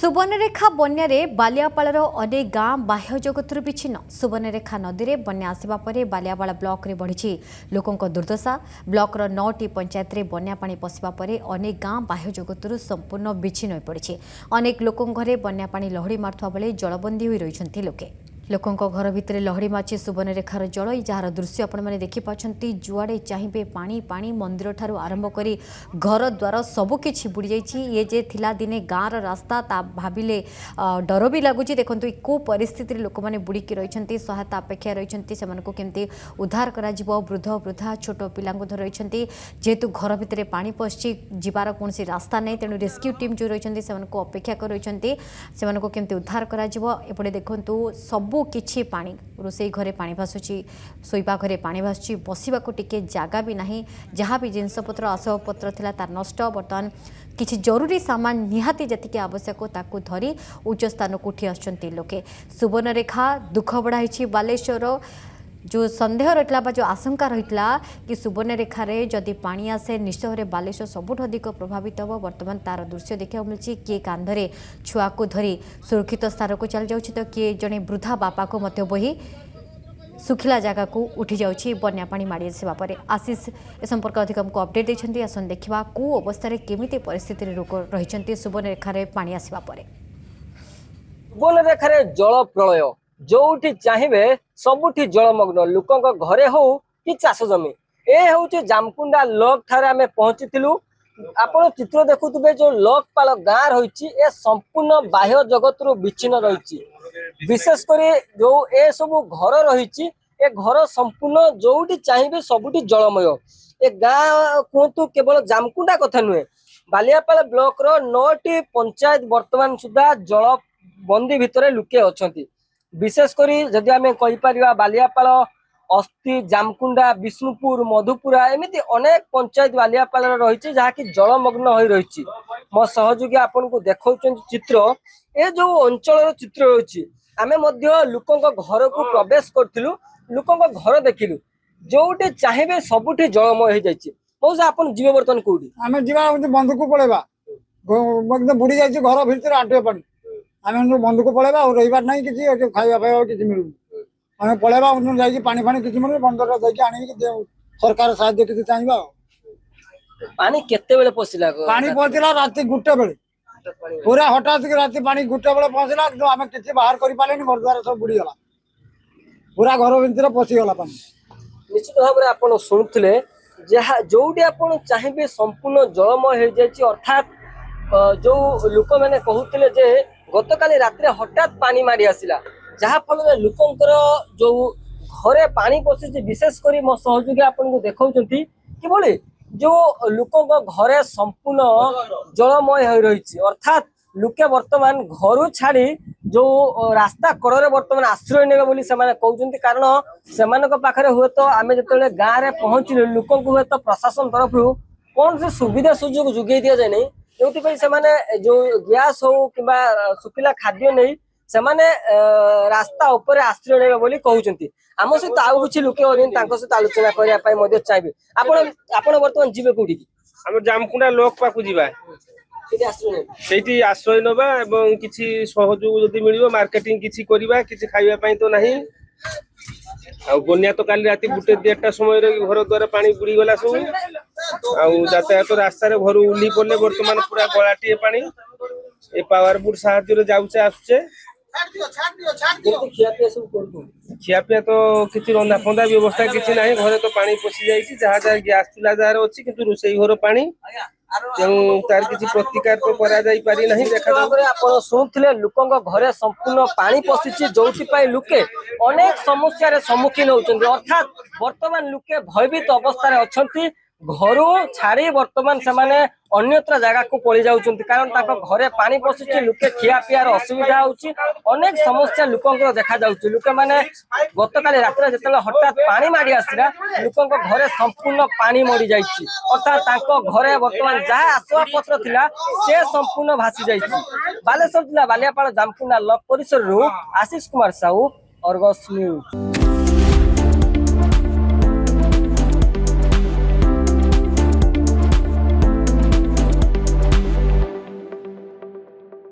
सुवर्णरेखा बन्यारे बालियापाड़र अनेक गाँ बाह्य जगत विच्छिन्न। सुवर्णरेखा नदी में बन्या आसवा पर बालियापाड़ ब्लॉक रे बढ़ी लोकों दुर्दशा। ब्लॉकर 9टी पंचायत रे बन्या पानी पशिबा परे अनेक गाँ बाह्य जगत संपूर्ण विच्छिन्न हो पड़ी। अनेक लोकों घरे बन्या पानी लहड़ी मारुवा बेले जलबंदी हो रही लोके। लोकों घर भितर लहड़ी माची सुवर्णरेखार जल जार दृश्य आपण मैंने देखिपार्टी। जुआड़े चाहिए पानी पानी मंदिर ठारू आरंभ करी घर द्वार सबकिछि बुड़ी जाइछि। ये जे थिला दिने गाँर रास्ता ता भाविले डर भी लगुच। देखो को परिस्थिति लोक मैंने बुड़ीकी रही सहायता अपेक्षा रही केमती उद्धार करा जिवो। वृद्ध वृद्धा छोट पिला रही जेहेतु घर भितर पानी पशि जीवार कौन रास्ता नहीं तेणु रेस्क्यू टीम जो रही अपेक्षा कर रही केमती उद्धार करा जिवो। एपटे देखंतु सबु किछि पानी रोसई घरे पानी भासुची शोइबा घरे पानी भासुची बसिबाको टिके जागा भी नहीं। जहाँ भी जिनसपत्र आसबाबपत्र थिला तार नष्ट। बर्तमान किछि जरूरी सामान निहाती जतिके आवश्यक ताकू धरी उच्च स्थान को उठी आछंती लोके। सुवर्णरेखा दुख बढ़ाई बालेश्वर जो संदेह रही जो आशंका रही कि सुवर्णरेखा रे जदि पानी आसे निश्चय भाव बालेश्वर सबुठ अधिक प्रभावित हो। वर्तमान तार दृश्य देखा मिली किए कांधरे छुआ को धरी सुरक्षित स्थान को चली जाऊँ तो किए जड़े वृद्धा बापा को मत बोही सुखिला जगह को उठी जाऊँगी बन्या पानी माड़ी आसवा पर। आशीष ए संपर्क अधिक हमको अपडेट देते। आसन देखा कौ अवस्था केमिति परिस्थिति लोक रही सुवर्णरेखा रे पानी आसवा पर। सुवर्णरेखा रे जल प्रलय जोठी चाहिए सबुठी जलमग्न लोकों घरे हो कि चाष जमी। ए हूँ जामकुंडा लॉक ठारे आमे पहुंचीलु। आपण चित्र देखुवे जो लॉकपाल गाँ रही संपूर्ण बाह्य जगत रु विच्छिन्न रही। विशेषकर जो ए सब घर रही ए घर संपूर्ण जोटी चाहिए सबुठी जलमय। ए गाँ कहतु केवल जामकुंडा कथा नुहे बालियापाल ब्लॉक रो 9टी पंचायत वर्तमान सुधा जल बंदी भितर लुके अछंती। विशेषकर जदि आम कहीपर बालियापाल अस्थि जामकुंडा विष्णुपुर मधुपुरा एमती अनेक पंचायत बालियापाल रही जहाँकि जलमग्न हो रही। मो सहयोगी आपन को देखा चित्र ए जो अंचल चित्र रही आम लोकों घर को प्रवेश करूँ लोकों घर देखिलु जोटे चाहिए सबुठी जलमय हो जाए। मौसा आपन जीव बर्तमान कौटी आम जा बंध को पलैबा बुड़ी जाए घर भर आंटे पानी आम बंध को पलैबा और रहीबार नहीं कि खाଇବା फाइबा किसी मिलू आम पलैबा जाकि पानी फानी किसी मिलू बंधर जाकि आनी सरकार साहाय्य किसी चाहिए। पानी केते बेले पशिला पानी पहुंचला राति 1टा बेले पूरा हठात राति पानी 1टा बेले पहुंचला तो आम किसी बाहर कर पारे घर द्वार सब बुड़ीगला पूरा घर भर पशिगला पानी। निश्चित भाव में आप शुणुले जहाँ जोटी आप चाहिए संपूर्ण जलमय हो जाए। अर्थात जो लोक मैंने कहते जे गत काली रात्रे हठात पानी मारी आसिला जहाँ फल लोकंर जो घरे पानी पशि विशेषकर मो सहयोगी आपन को देखा कि जो लोकों घरे संपूर्ण जलमय हो रही। अर्थात लोके वर्तमान घर छाड़ी जो रास्ता कड़े वर्तमान आश्रय ने कहते कारण से हुए तो आम जो गाँव में पहुंचलु लोक हुए तो प्रशासन तरफ कौन से सुविधा सुजोग जोगे दि जाए नहीं जो जो गैस हो कि सुखिला खाद्य नहीं से रास्ता उपर आश्रय ने बोली कहते। आम सहित आउ कि लोके सहित आलोचना करने चाहिए। आपण बर्तमान जीवे कौटी आम जामकुंडा लोक पाकु जीवा सेठी आश्रय नबा एवं किछि सहयोग जदि मिलिबो मार्केटिंग किछि करबा किछि खाइबा पई तो नाही। आ बन्या तो काली राति 1-1:30 समय रे घर द्वार पानी बुड़ी गला सब आ यातायात रास्ता रे घर उली पड़ले वर्तमान पूरा गलाटिए पानी ए पावरफुल साहाय्य रे जाउचे आसुचे। खियापिया तो किसी रंधा फंदा व्यवस्था किसी ना घरे तो पानी पशि जाइए जहाँ जहाँ गैस चूल्हा जार अच्छी कि रोसई घर पानी तार किसी प्रतिकार तो करा जाई पारी नहीं। देखा शुणुले लोकों घरे संपूर्ण पानी पशिची जो लोके अनेक समस्या सम्मुखीन होती। अर्थात वर्तमान लोके भयभीत अवस्था अच्छा घर छाड़ी वर्तमान से अन्यत्र जगह को पड़ी जाऊँ कारण घरे पानी पशुची लोके खिया पियार असुविधा होची अनेक समस्या लोकों देखा जाऊँ। लोके मैंने गत काली रात जो हठात पानी माड़ी आसला लोकों घरे संपूर्ण पानी मरी जाइए। अर्थात घरे वर्तमान जहाँ आसवा पत्र थिला से संपूर्ण भासी जाइए। बालेश्वर जिला बालियापाड़ जामकुंडा लक परिसर आशीष कुमार साहू, अर्गस न्यूज।